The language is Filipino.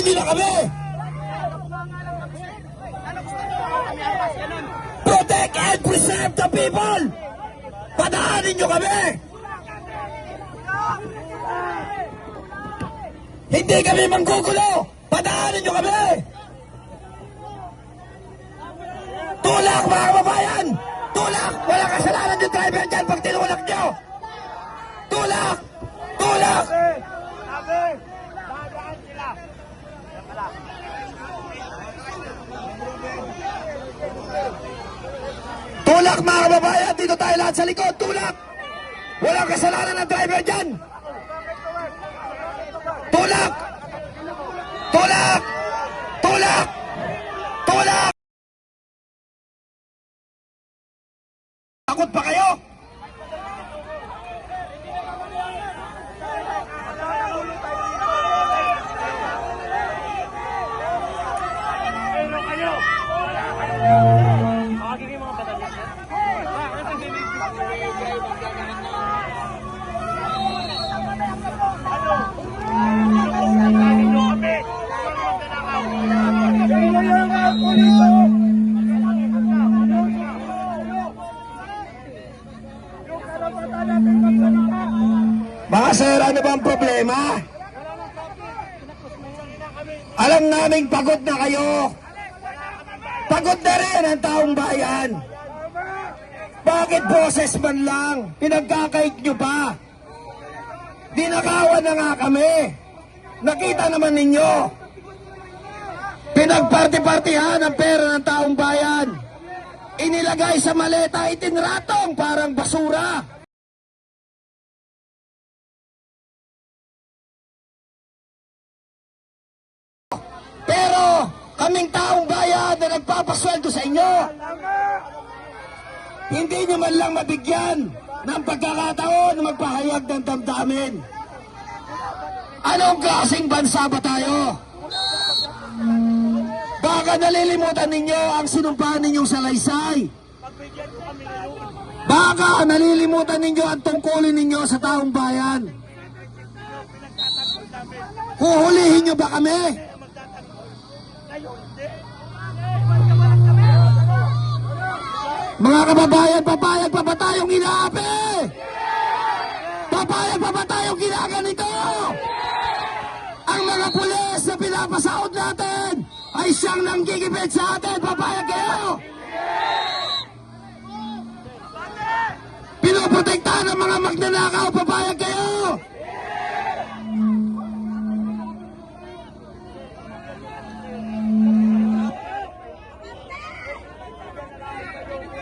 niyo na kami! Protect and preserve the people! Padaanin niyo kami! Hindi kami manggugulo! Padaanin niyo kami! Tulak mga kababayan! Tulak! Walang kasalanan yung driver dyan pag tinulak niyo! Tulak! Tulak! Tulak mga kababayan! Dito tayo lahat sa likod! Tulak! Walang kasalanan ng driver dyan! Tulak! Tulak! Tulak! Tulak! Takot pa kayo? Mga sir, ano ba ang problema? Alam naming pagod na kayo. Pagod na rin ang taong bayan. Bakit boses man lang? Pinagkakait nyo pa. Dinakawan na nga kami. Nakita naman ninyo. Pinagparti-partihan ang pera ng taong bayan. Inilagay sa maleta, itinratong parang basura. Pero kaming taong bayan na nagpapasweldo sa inyo, hindi nyo man lang mabigyan ng pagkakataon na magpahayag ng damdamin. Anong klaseng bansa ba tayo? Baka nalilimutan ninyo ang sinumpahan ninyong salaysay. Baka nalilimutan ninyo ang tungkulin ninyo sa taong bayan. Huhulihin nyo ba kami? Mga kababayan, papayag pa ba tayong inaapi? Papayag pa ba tayong ginaganito? Ang mga pulis na pinapasahod natin ay siyang nanggigipit sa atin. Papayag kayo? Pinoprotektahan ng mga magnanakaw. Papayag kayo?